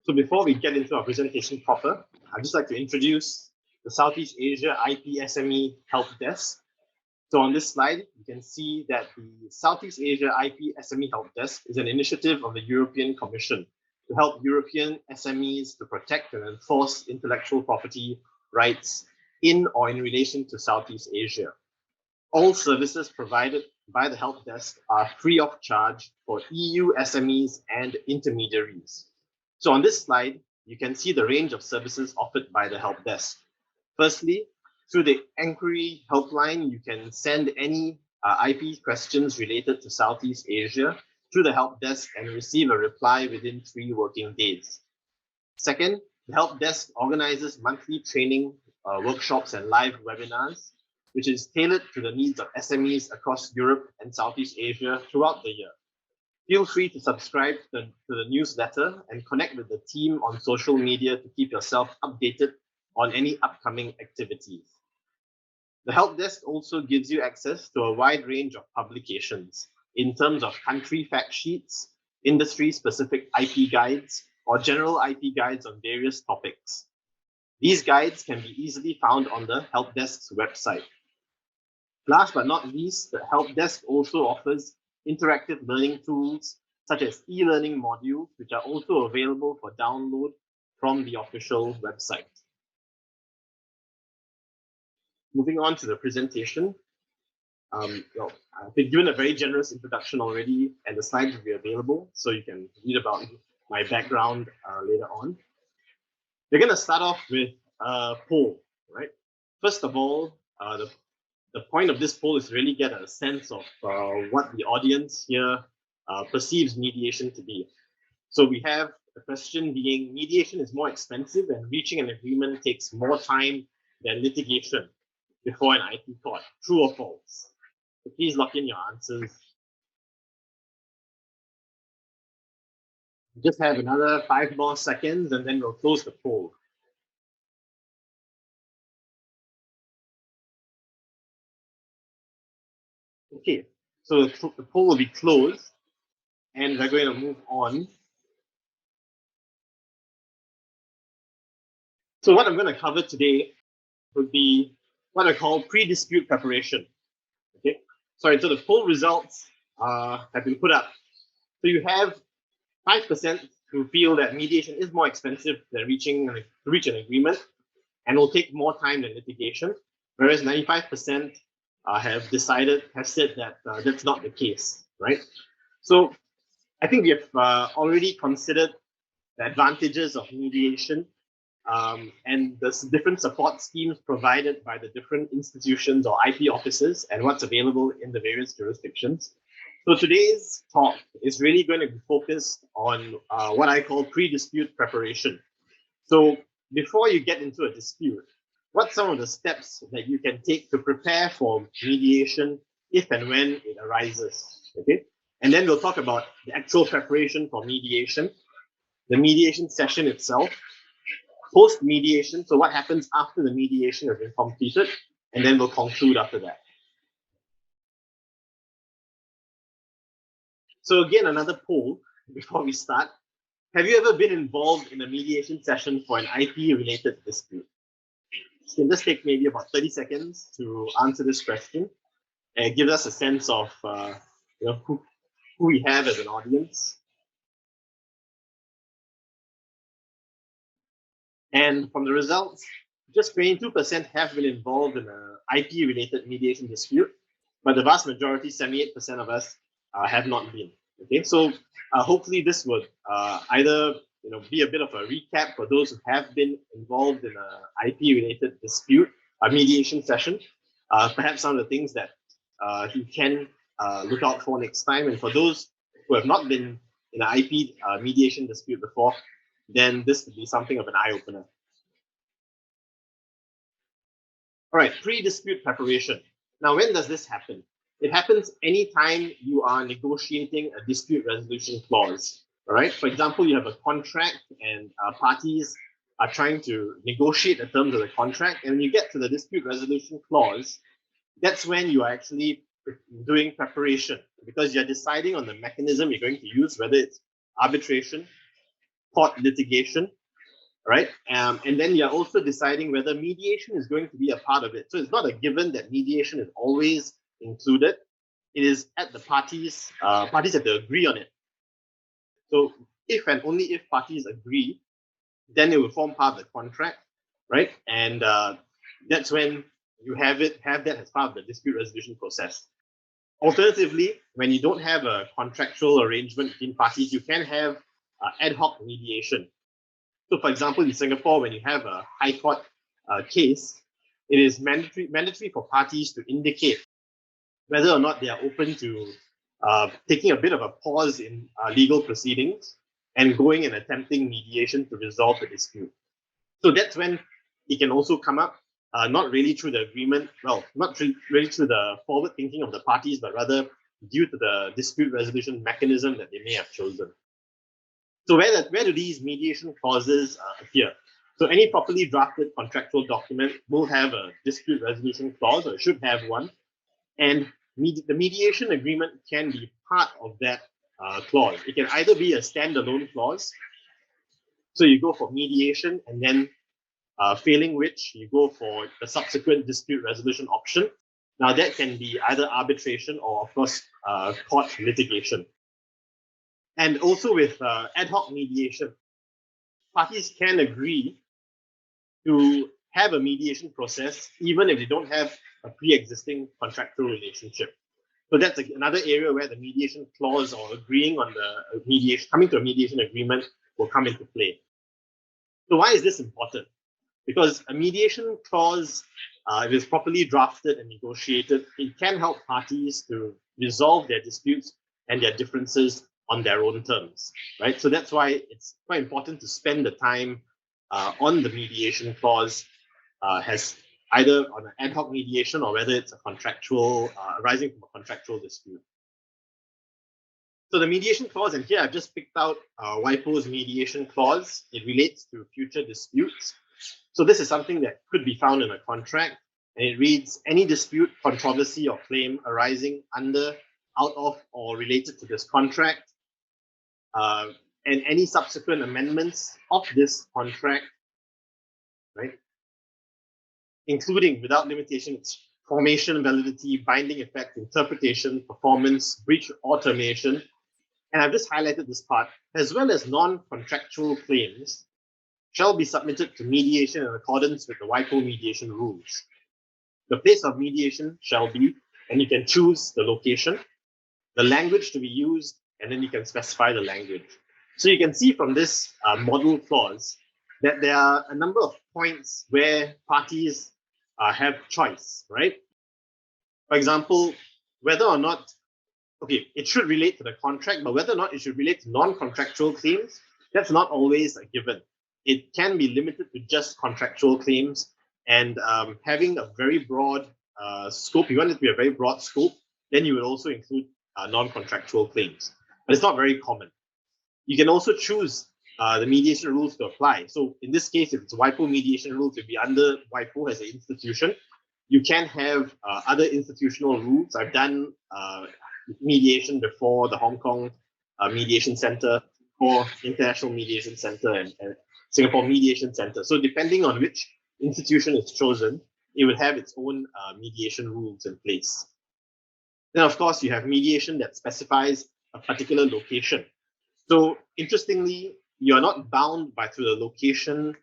So before we get into our presentation proper, I'd just like to introduce the Southeast Asia IP SME Helpdesk. So on this slide, you can see that the Southeast Asia IP SME Helpdesk is an initiative of the European Commission to help European SMEs to protect and enforce intellectual property rights in or in relation to Southeast Asia. All services provided by the Helpdesk are free of charge for EU SMEs and intermediaries. So on this slide, you can see the range of services offered by the Helpdesk. Firstly, through the Enquiry Helpline, you can send any IP questions related to Southeast Asia through the Helpdesk and receive a reply within 3 working days. Second, the Helpdesk organizes monthly training workshops and live webinars, which is tailored to the needs of SMEs across Europe and Southeast Asia throughout the year. Feel free to subscribe to the newsletter and connect with the team on social media to keep yourself updated on any upcoming activities. The Helpdesk also gives you access to a wide range of publications in terms of country fact sheets, industry-specific IP guides, or general IP guides on various topics. These guides can be easily found on the Helpdesk's website. Last but not least, the Helpdesk also offers interactive learning tools such as e-learning modules, which are also available for download from the official website. Moving on to the presentation. I've been given a very generous introduction already, and the slides will be available, so you can read about my background later on. We're going to start off with a poll, right? First of all, the point of this poll is to really get a sense of what the audience here perceives mediation to be. So we have the question being, mediation is more expensive and reaching an agreement takes more time than litigation before an IP court. True or false? So please lock in your answers. Just have another 5 more seconds and then we'll close the poll. Okay, so the poll will be closed and we're going to move on. So what I'm going to cover today would be what I call pre-dispute preparation. Okay, sorry, so the poll results have been put up. So you have 5% who feel that mediation is more expensive than to reach an agreement and will take more time than litigation, whereas 95% have said that that's not the case, right? So I think we have already considered the advantages of mediation and the different support schemes provided by the different institutions or IP offices and what's available in the various jurisdictions. So today's talk is really going to be focused on what I call pre-dispute preparation. So before you get into a dispute, what's some of the steps that you can take to prepare for mediation if and when it arises, okay? And then we'll talk about the actual preparation for mediation, the mediation session itself, post-mediation, so what happens after the mediation has been completed, and then we'll conclude after that. So again, another poll before we start. Have you ever been involved in a mediation session for an IP-related dispute? You can just take maybe about 30 seconds to answer this question and give us a sense of who we have as an audience. And from the results, just 22% have been involved in an IP-related mediation dispute, but the vast majority, 78% of us, have not been. Okay, so hopefully this would either be a bit of a recap for those who have been involved in an IP-related dispute, a mediation session, perhaps some of the things that you can look out for next time. And for those who have not been in an IP mediation dispute before, then this could be something of an eye-opener. All right, pre-dispute preparation. Now, when does this happen? It happens anytime you are negotiating a dispute resolution clause. All right, for example, you have a contract and parties are trying to negotiate the terms of the contract, and when you get to the dispute resolution clause, that's when you are actually doing preparation, because you're deciding on the mechanism you're going to use, whether it's arbitration court litigation, right? And then you're also deciding whether mediation is going to be a part of it. So it's not a given that mediation is always included. It is at the parties have to agree on it. So if and only if parties agree, then it will form part of the contract, right? And that's when you have that as part of the dispute resolution process. Alternatively, when you don't have a contractual arrangement between parties, you can have ad hoc mediation. So, for example, in Singapore, when you have a high court case, it is mandatory for parties to indicate whether or not they are open to taking a bit of a pause in legal proceedings and going and attempting mediation to resolve the dispute. So that's when it can also come up, not really through the agreement, well, not really through the forward thinking of the parties, but rather due to the dispute resolution mechanism that they may have chosen. So where do these mediation clauses appear? So any properly drafted contractual document will have a dispute resolution clause, or should have one. And the mediation agreement can be part of that clause. It can either be a standalone clause. So you go for mediation, and then failing which, you go for the subsequent dispute resolution option. Now that can be either arbitration or, of course, court litigation. And also with ad hoc mediation, parties can agree to have a mediation process even if they don't have a pre-existing contractual relationship. So that's another area where the mediation clause or agreeing on the mediation, coming to a mediation agreement, will come into play. So why is this important? Because a mediation clause, if it's properly drafted and negotiated, it can help parties to resolve their disputes and their differences on their own terms, right? So that's why it's quite important to spend the time on the mediation clause, has either on an ad hoc mediation or whether it's a contractual, arising from a contractual dispute. So the mediation clause, and here I've just picked out WIPO's mediation clause. It relates to future disputes. So this is something that could be found in a contract, and it reads, any dispute, controversy, or claim arising under, out of, or related to this contract, and any subsequent amendments of this contract, right? Including, without limitation, its formation, validity, binding effect, interpretation, performance, breach, or termination. And I've just highlighted this part, as well as non-contractual claims, shall be submitted to mediation in accordance with the WIPO mediation rules. The place of mediation shall be, and you can choose the location, the language to be used, and then you can specify the language. So you can see from this model clause that there are a number of points where parties have choice, right? For example, whether or not, okay, it should relate to the contract, but whether or not it should relate to non-contractual claims, that's not always a given. It can be limited to just contractual claims, and having a very broad scope, you want it to be a very broad scope, then you would also include non-contractual claims. But it's not very common. You can also choose the mediation rules to apply. So in this case, if it's WIPO mediation rules, to be under WIPO as an institution, you can have other institutional rules. I've done mediation before the Hong Kong Mediation Center, or International Mediation Center, and Singapore Mediation Center. So depending on which institution is chosen, it will have its own mediation rules in place. Then, of course, you have mediation that specifies a particular location. So interestingly, you're not bound through the location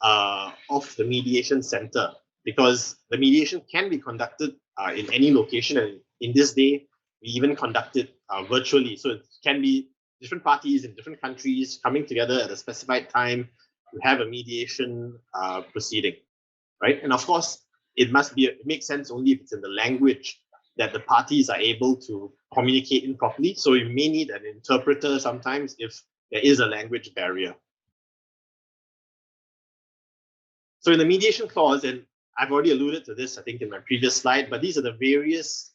of the mediation center, because the mediation can be conducted in any location. And in this day, we even conduct it virtually. So it can be different parties in different countries coming together at a specified time to have a mediation proceeding, right? And of course, it makes sense only if it's in the language that the parties are able to communicate in properly. So you may need an interpreter sometimes if there is a language barrier. So in the mediation clause, and I've already alluded to this, I think, in my previous slide, but these are the various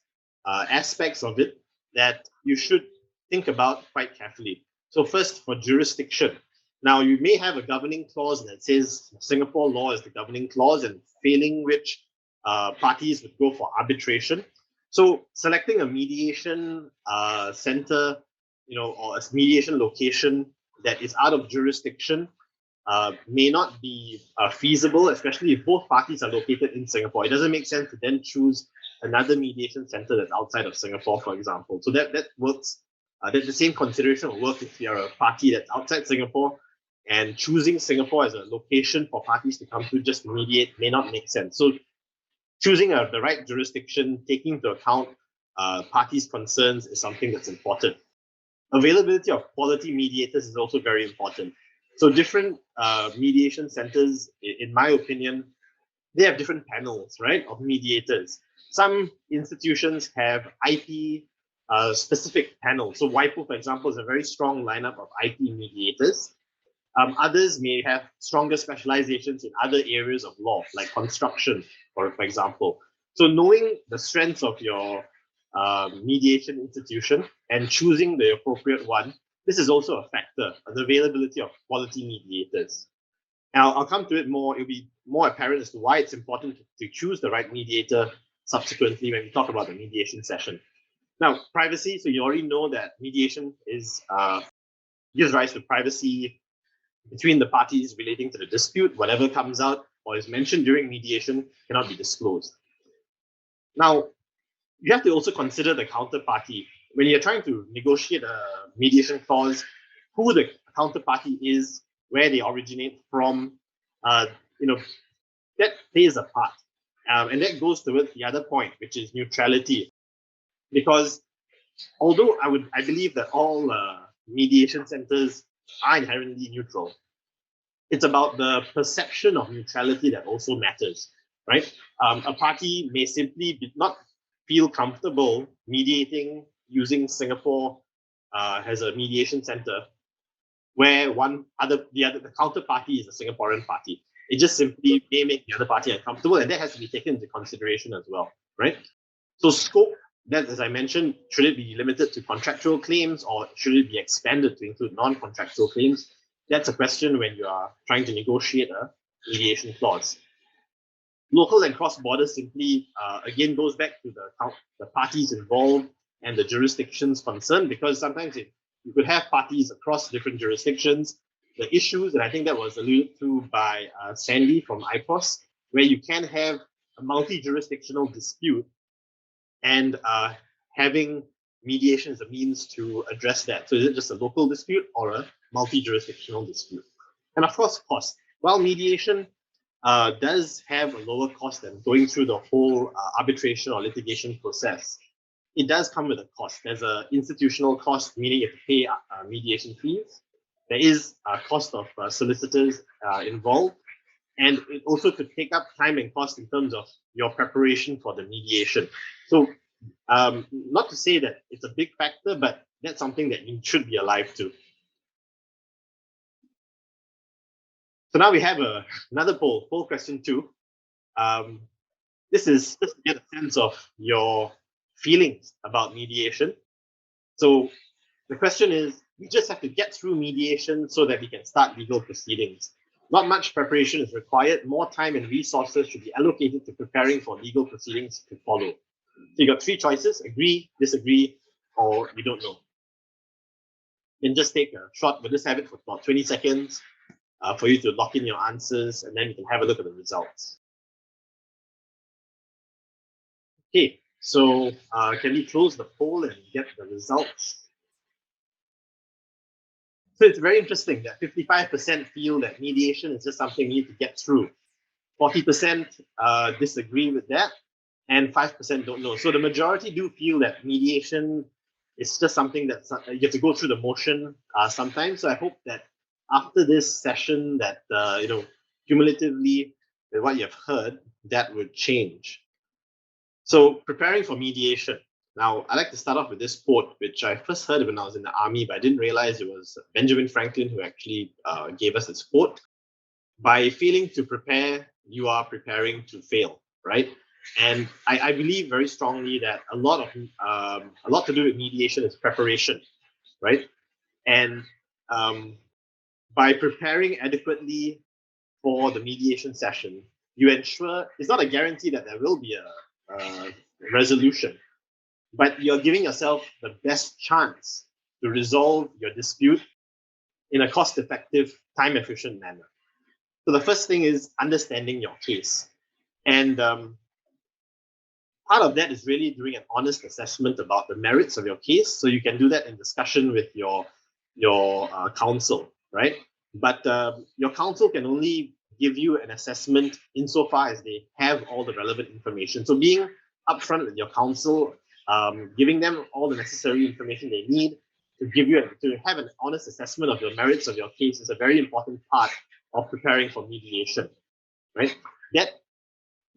aspects of it that you should think about quite carefully. So first, for jurisdiction. Now, you may have a governing clause that says Singapore law is the governing clause, and failing which parties would go for arbitration. So selecting a mediation center, or a mediation location that is out of jurisdiction may not be feasible, especially if both parties are located in Singapore. It doesn't make sense to then choose another mediation center that's outside of Singapore, for example. So that works. That the same consideration will work if you're a party that's outside Singapore, and choosing Singapore as a location for parties to come to just mediate may not make sense. So choosing the right jurisdiction, taking into account parties' concerns is something that's important. Availability of quality mediators is also very important. So different mediation centers, in my opinion, they have different panels, right, of mediators. Some institutions have IP specific panels. So WIPO, for example, is a very strong lineup of IP mediators. Others may have stronger specializations in other areas of law, like construction, for example. So knowing the strengths of your mediation institution and choosing the appropriate one, this is also a factor, the availability of quality mediators. Now, I'll come to it more. It'll be more apparent as to why it's important to choose the right mediator subsequently when we talk about the mediation session. Now, privacy. So you already know that mediation gives rise to privacy between the parties relating to the dispute. Whatever comes out or is mentioned during mediation cannot be disclosed. Now, you have to also consider the counterparty. When you're trying to negotiate a mediation clause, who the counterparty is, where they originate from, that plays a part. And that goes towards the other point, which is neutrality. Because although I believe that all mediation centers are inherently neutral, it's about the perception of neutrality that also matters, right? A party may simply not feel comfortable mediating using Singapore as a mediation center, where the counterparty is a Singaporean party. It just simply may make the other party uncomfortable, and that has to be taken into consideration as well, right? So scope, that, as I mentioned, should it be limited to contractual claims or should it be expanded to include non-contractual claims? That's a question when you are trying to negotiate a mediation clause. Local and cross-border simply, again, goes back to the parties involved and the jurisdictions concerned, because sometimes you could have parties across different jurisdictions. The issues, and I think that was alluded to by Sandy from IPRs, where you can have a multi-jurisdictional dispute and having mediation as a means to address that. So is it just a local dispute or a multi-jurisdictional dispute? And of course, cost. While mediation does have a lower cost than going through the whole arbitration or litigation process, it does come with a cost. There's an institutional cost, meaning you have to pay mediation fees. There is a cost of solicitors involved, and it also could take up time and cost in terms of your preparation for the mediation. So not to say that it's a big factor, but that's something that you should be alive to. So now we have another poll question 2. This is just to get a sense of your feelings about mediation. So the question is, we just have to get through mediation so that we can start legal proceedings. Not much preparation is required. More time and resources should be allocated to preparing for legal proceedings to follow. So you got 3 choices: agree, disagree, or you don't know. Then just take a shot. We'll just have it for about 20 seconds for you to lock in your answers, and then you can have a look at the results. Okay, so can we close the poll and get the results? So it's very interesting that 55% feel that mediation is just something you need to get through. 40% disagree with that, and 5% don't know. So the majority do feel that mediation is just something that you have to go through the motion sometimes. So I hope that after this session that, cumulatively with what you've heard, that would change. So preparing for mediation. Now, I'd like to start off with this quote, which I first heard when I was in the army, but I didn't realize it was Benjamin Franklin who actually gave us this quote. By failing to prepare, you are preparing to fail, right? And I believe very strongly that a lot to do with mediation is preparation, right? And by preparing adequately for the mediation session, you ensure it's not a guarantee that there will be a resolution, but you're giving yourself the best chance to resolve your dispute in a cost-effective, time-efficient manner. So the first thing is understanding your case. And part of that is really doing an honest assessment about the merits of your case. So you can do that in discussion with your counsel, right? But your counsel can only give you an assessment insofar as they have all the relevant information. So being upfront with your counsel, giving them all the necessary information they need to have an honest assessment of the merits of your case is a very important part of preparing for mediation, right? That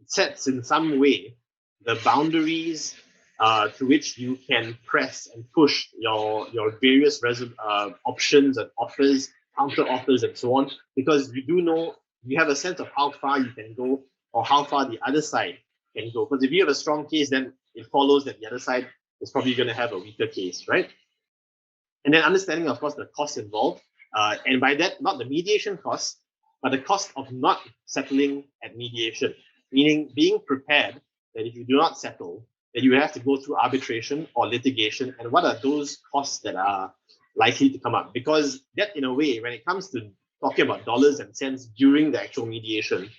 sets in some way the boundaries to which you can press and push your various options and offers, counter offers, and so on, because you do know, you have a sense of how far you can go or how far the other side can go. Because if you have a strong case, then it follows that the other side is probably going to have a weaker case, right? And then understanding, of course, the costs involved. And by that, not the mediation costs, but the cost of not settling at mediation, meaning being prepared that if you do not settle, that you have to go through arbitration or litigation, and what are those costs that are likely to come up? Because that, in a way, when it comes to talking about dollars and cents during the actual mediation,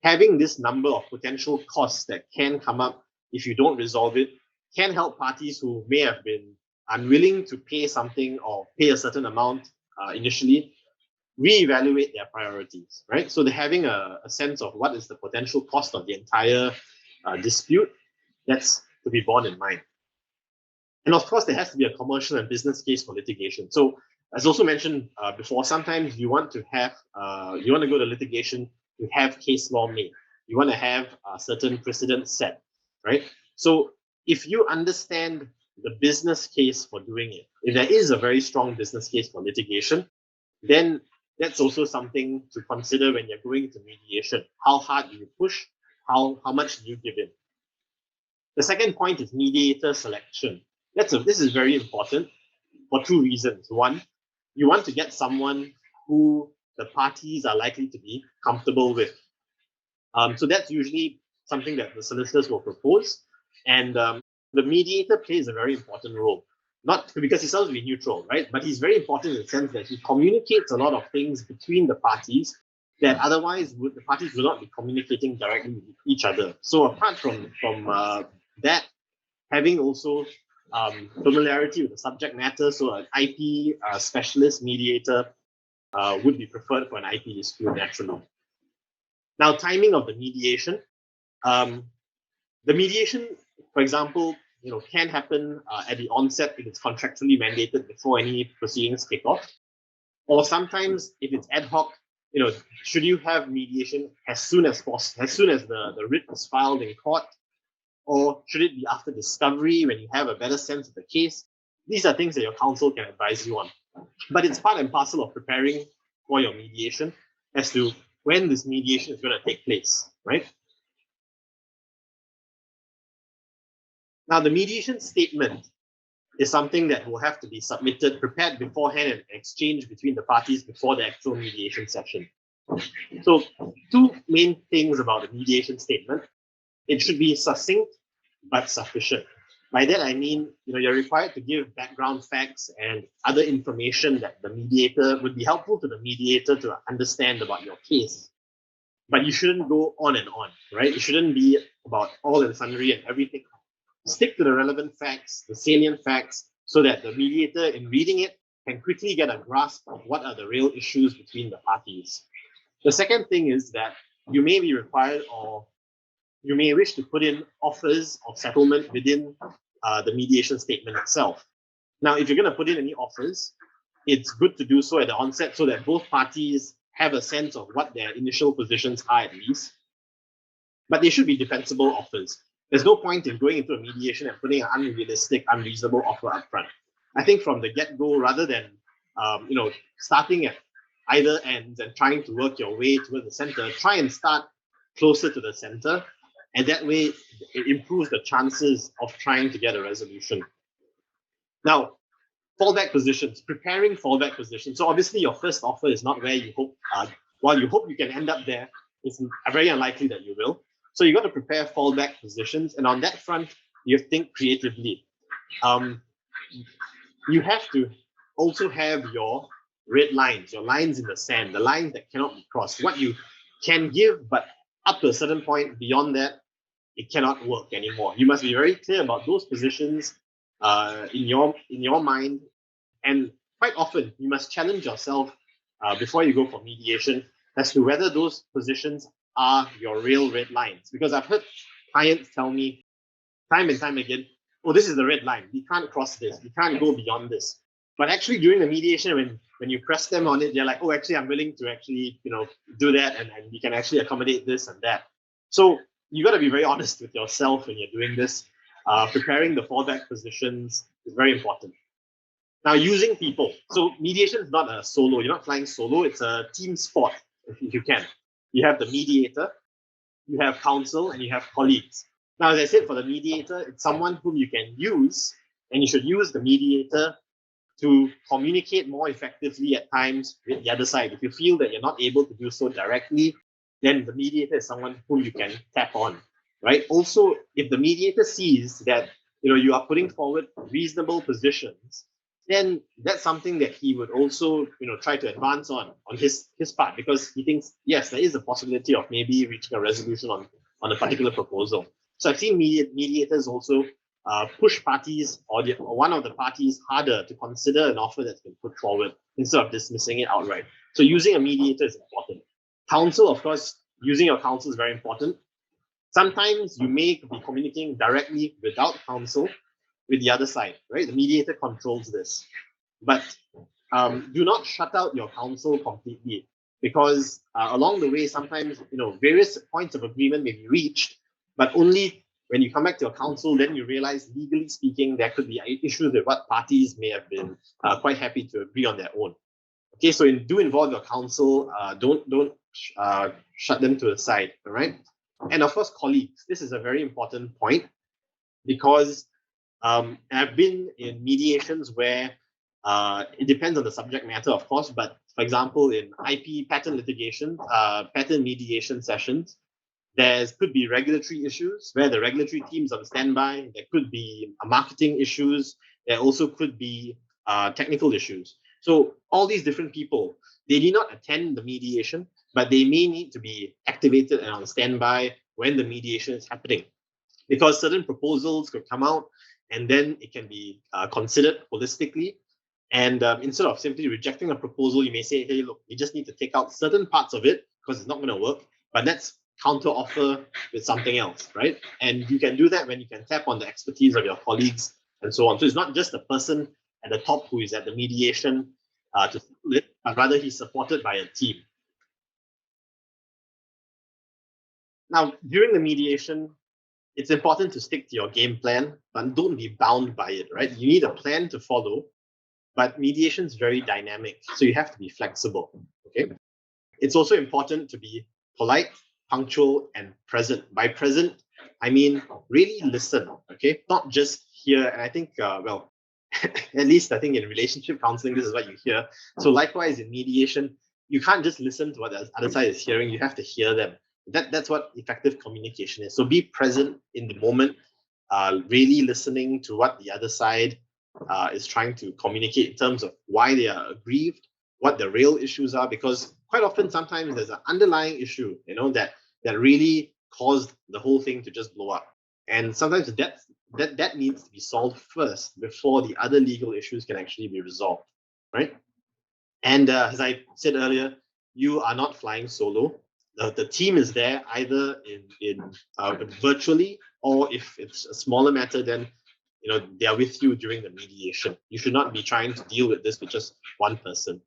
having this number of potential costs that can come up if you don't resolve it can help parties who may have been unwilling to pay something or pay a certain amount initially reevaluate their priorities, right? So they're having a sense of what is the potential cost of the entire dispute. That's to be borne in mind. And of course, there has to be a commercial and business case for litigation. So as also mentioned before, sometimes you want to go to litigation to have case law made. You want to have a certain precedent set, right? So if you understand the business case for doing it, if there is a very strong business case for litigation, then that's also something to consider when you're going to mediation. How hard do you push? How much do you give in? The second point is mediator selection. This is very important for two reasons. One, you want to get someone who the parties are likely to be comfortable with. So that's usually something that the solicitors will propose. And the mediator plays a very important role. Not because he's supposed to be neutral, right? But he's very important in the sense that he communicates a lot of things between the parties that otherwise the parties will not be communicating directly with each other. So apart from that, having also familiarity with the subject matter, so an IP specialist mediator would be preferred for an IP dispute naturally. Now, timing of the mediation. The mediation, for example, can happen at the onset if it's contractually mandated before any proceedings kick off. Or sometimes if it's ad hoc, should you have mediation as soon as possible, as soon as the writ is filed in court, or should it be after discovery when you have a better sense of the case? These are things that your counsel can advise you on. But it's part and parcel of preparing for your mediation as to when this mediation is going to take place, right? Now, the mediation statement is something that will have to be submitted, prepared beforehand, and exchanged between the parties before the actual mediation session. So, two main things about the mediation statement. It should be succinct but sufficient. By that, I mean, you're required to give background facts and other information that the mediator would be helpful to the mediator to understand about your case. But you shouldn't go on and on, right? It shouldn't be about all and sundry and everything. Stick to the relevant facts, the salient facts, so that the mediator, in reading it, can quickly get a grasp of what are the real issues between the parties. The second thing is that you may be required, or you may wish to put in offers of settlement within the mediation statement itself. Now, if you're going to put in any offers, it's good to do so at the onset so that both parties have a sense of what their initial positions are at least. But they should be defensible offers. There's no point in going into a mediation and putting an unrealistic, unreasonable offer up front. I think from the get-go, rather than starting at either ends and trying to work your way towards the center, try and start closer to the center, and that way it improves the chances of trying to get a resolution. Now, fallback positions, preparing fallback positions. So obviously your first offer is not where you hope, while you hope you can end up there, it's very unlikely that you will. So you got to prepare fallback positions, and on that front, you have to think creatively. You have to also have your red lines, your lines in the sand, the lines that cannot be crossed. What you can give, but up to a certain point, beyond that, it cannot work anymore. You must be very clear about those positions in your mind, and quite often you must challenge yourself before you go for mediation as to whether those positions are your real red lines. Because I've heard clients tell me time and time again, oh, this is the red line. We can't cross this. We can't go beyond this. But actually during the mediation, when you press them on it, they're like, oh, actually, I'm willing to actually, do that, and we can actually accommodate this and that. So you got to be very honest with yourself when you're doing this. Preparing the fallback positions is very important. Now, using people. So mediation is not a solo. You're not flying solo. It's a team sport, if you can. You have the mediator, you have counsel, and you have colleagues. Now, as I said, for the mediator, it's someone whom you can use, and you should use the mediator to communicate more effectively at times with the other side. If you feel that you're not able to do so directly, then the mediator is someone whom you can tap on, right? Also, if the mediator sees that you are putting forward reasonable positions, then that's something that he would also try to advance on his part, because he thinks, yes, there is a possibility of maybe reaching a resolution on a particular proposal. So I've seen mediators also push parties or one of the parties harder to consider an offer that's been put forward instead of dismissing it outright. So using a mediator is important. Counsel, of course, using your counsel is very important. Sometimes you may be communicating directly without counsel with the other side, right? The mediator controls this. But do not shut out your counsel completely, because along the way, sometimes various points of agreement may be reached, but only when you come back to your counsel, then you realize, legally speaking, there could be issues with what parties may have been quite happy to agree on their own. Okay, so do involve your counsel. Don't shut them to the side. All right, and of course, colleagues. This is a very important point, because I've been in mediations where it depends on the subject matter, of course. But for example, in IP patent litigation, patent mediation sessions, there could be regulatory issues where the regulatory team's on standby. There could be marketing issues. There also could be technical issues. So all these different people, they need not attend the mediation, but they may need to be activated and on standby when the mediation is happening, because certain proposals could come out and then it can be considered holistically. And instead of simply rejecting a proposal, you may say, hey, look, we just need to take out certain parts of it because it's not going to work, but let's counter offer with something else, right? And you can do that when you can tap on the expertise of your colleagues and so on. So it's not just the person at the top who is at the mediation to settle it, but rather he's supported by a team. Now, during the mediation, it's important to stick to your game plan, but don't be bound by it, right? You need a plan to follow, but mediation is very dynamic, so you have to be flexible, okay? It's also important to be polite, punctual, and present. By present, I mean really listen, okay? Not just hear. And I think, well, at least I think in relationship counseling, this is what you hear. So likewise in mediation, you can't just listen to what the other side is hearing. You have to hear them. That's what effective communication is. So be present in the moment, really listening to what the other side is trying to communicate in terms of why they are aggrieved, what the real issues are, because quite often sometimes there's an underlying issue, that really caused the whole thing to just blow up. And sometimes that needs to be solved first before the other legal issues can actually be resolved, right? And as I said earlier, you are not flying solo. The team is there either in virtually, or if it's a smaller matter, then they are with you during the mediation. You should not be trying to deal with this with just one person.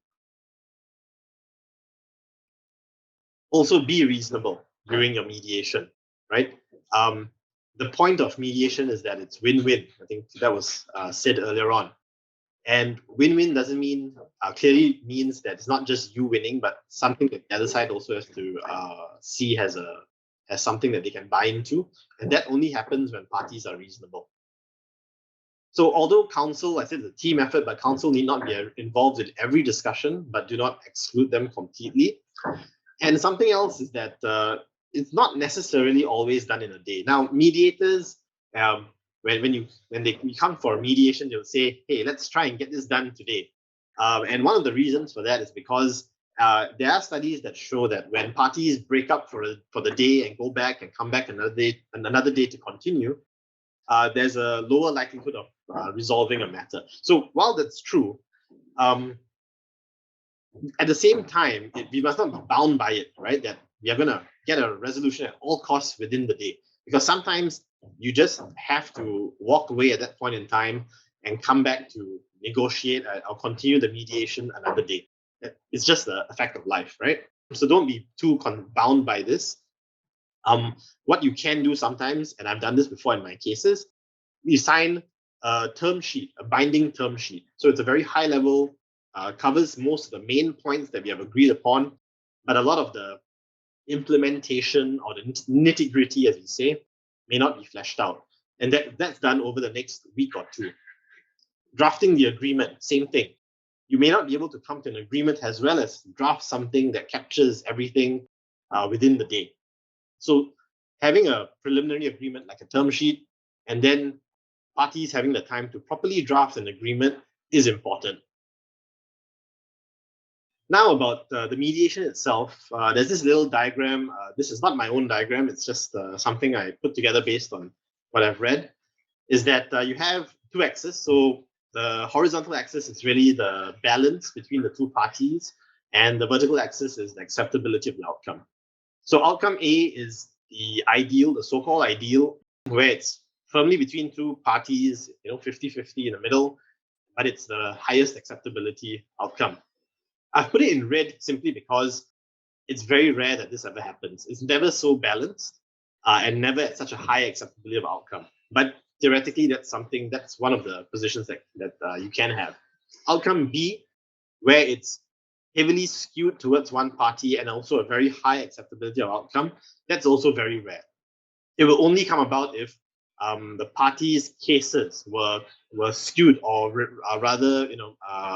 Also, be reasonable during your mediation, right? The point of mediation is that it's win-win. I think that was said earlier on. And win-win doesn't mean, clearly means that it's not just you winning, but something that the other side also has to see as something that they can buy into. And that only happens when parties are reasonable. So although counsel, I said it's a team effort, but counsel need not be involved in every discussion, but do not exclude them completely. And something else is that it's not necessarily always done in a day. Now, mediators, when you come for a mediation, they'll say, hey, let's try and get this done today. And one of the reasons for that is because there are studies that show that when parties break up for the day and go back and come back another day to continue, there's a lower likelihood of resolving a matter. So while that's true, at the same time, we must not be bound by it, right? That we are going to get a resolution at all costs within the day. Because sometimes you just have to walk away at that point in time and come back to negotiate or continue the mediation another day. It's just a fact of life, right? So don't be too bound by this. What you can do sometimes, and I've done this before in my cases, you sign a term sheet, a binding term sheet. So it's a very high level, covers most of the main points that we have agreed upon, but a lot of the implementation or the nitty gritty, as we say, may not be fleshed out. And that's done over the next week or two. Drafting the agreement, same thing. You may not be able to come to an agreement as well as draft something that captures everything within the day. So having a preliminary agreement like a term sheet and then parties having the time to properly draft an agreement is important. Now about the mediation itself, there's this little diagram. This is not my own diagram. It's just something I put together based on what I've read, is that you have two axes. So the horizontal axis is really the balance between the two parties, and the vertical axis is the acceptability of the outcome. So outcome A is the ideal, the so-called ideal, where it's firmly between two parties, 50-50 in the middle, but it's the highest acceptability outcome. I've put it in red simply because it's very rare that this ever happens. It's never so balanced and never at such a high acceptability of outcome. But theoretically, that's one of the positions that you can have. Outcome B, where it's heavily skewed towards one party and also a very high acceptability of outcome, that's also very rare. It will only come about if the parties' cases were skewed or rather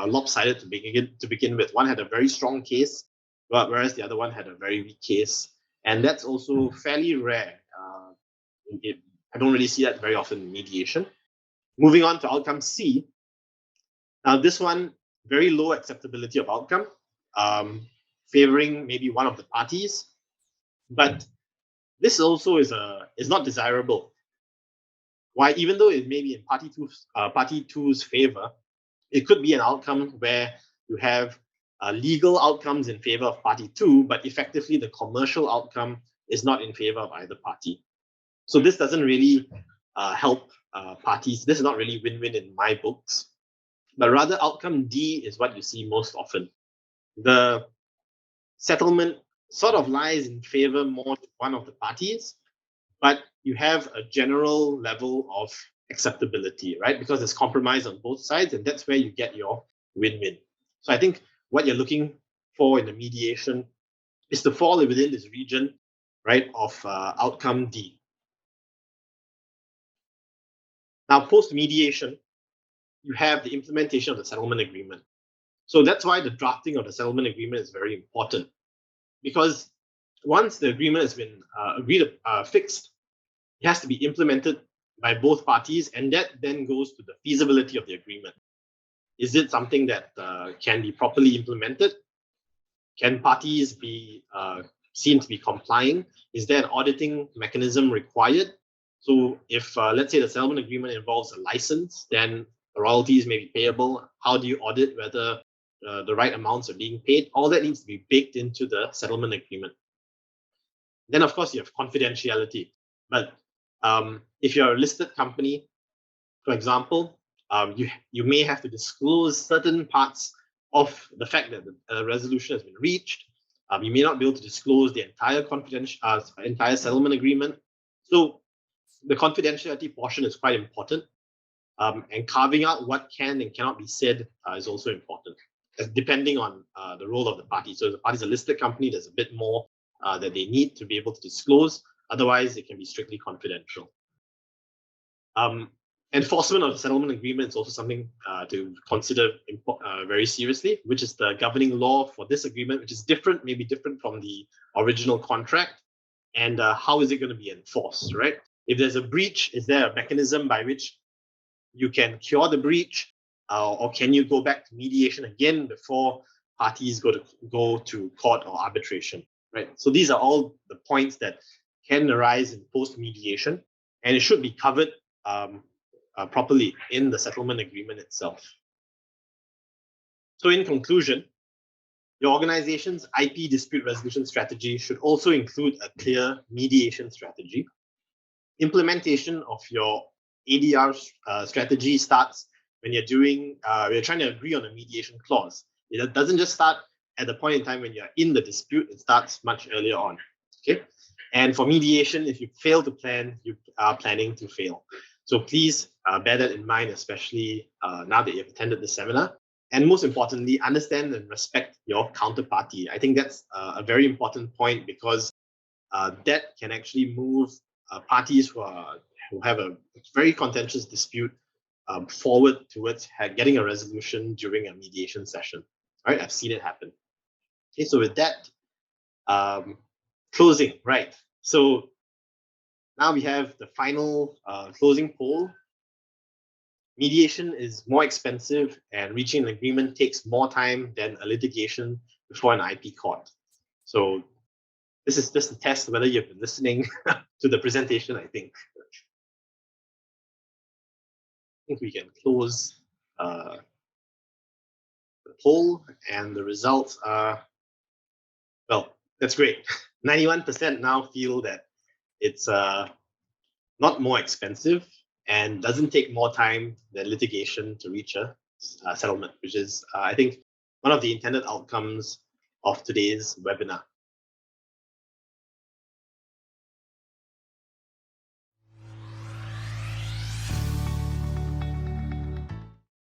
lopsided to begin with. One had a very strong case, whereas the other one had a very weak case, and that's also fairly rare. I don't really see that very often in mediation. Moving on to outcome C. Now this one, very low acceptability of outcome, favoring maybe one of the parties, but this also is not desirable. Why? Even though it may be in party two's favor, it could be an outcome where you have legal outcomes in favor of party two, but effectively the commercial outcome is not in favor of either party. So this doesn't really help parties. This is not really win-win in my books, but rather outcome D is what you see most often. The settlement sort of lies in favor more to one of the parties, but you have a general level of acceptability, right? Because there's compromise on both sides, and that's where you get your win-win. So I think what you're looking for in the mediation is to fall within this region, right, of outcome D. Now, post-mediation, you have the implementation of the settlement agreement. So that's why the drafting of the settlement agreement is very important, because once the agreement has been fixed, it has to be implemented by both parties, and that then goes to the feasibility of the agreement. Is it something that can be properly implemented? Can parties be seen to be complying? Is there an auditing mechanism required? So if, let's say, the settlement agreement involves a license, then the royalties may be payable. How do you audit whether the right amounts are being paid? All that needs to be baked into the settlement agreement. Then, of course, you have confidentiality. But if you're a listed company, for example, you may have to disclose certain parts of the fact that the resolution has been reached. You may not be able to disclose the entire settlement agreement. So the confidentiality portion is quite important, and carving out what can and cannot be said is also important, depending on the role of the party. So if the party is a listed company, there's a bit more that they need to be able to disclose. Otherwise, it can be strictly confidential. Enforcement of the settlement agreement is also something to consider very seriously, which is the governing law for this agreement, which is different, maybe different from the original contract. And how is it going to be enforced, right? If there's a breach, is there a mechanism by which you can cure the breach? or can you go back to mediation again before parties go to court or arbitration, right? So these are all the points that can arise in post-mediation, and it should be covered properly in the settlement agreement itself. So in conclusion, your organization's IP dispute resolution strategy should also include a clear mediation strategy. Implementation of your ADR strategy starts when you're trying to agree on a mediation clause. It doesn't just start at the point in time when you're in the dispute, it starts much earlier on. Okay. And for mediation, if you fail to plan, you are planning to fail. So please bear that in mind, especially now that you've attended the seminar. And most importantly, understand and respect your counterparty. I think that's a very important point, because that can actually move parties who have a very contentious dispute forward towards getting a resolution during a mediation session. All right, I've seen it happen. Okay, so with that, closing, right? So now we have the final closing poll. Mediation is more expensive, and reaching an agreement takes more time than a litigation before an IP court. So this is just a test whether you've been listening to the presentation, I think. I think we can close the poll, and the results are, well, that's great. 91% now feel that it's not more expensive and doesn't take more time than litigation to reach a settlement, which is, I think, one of the intended outcomes of today's webinar.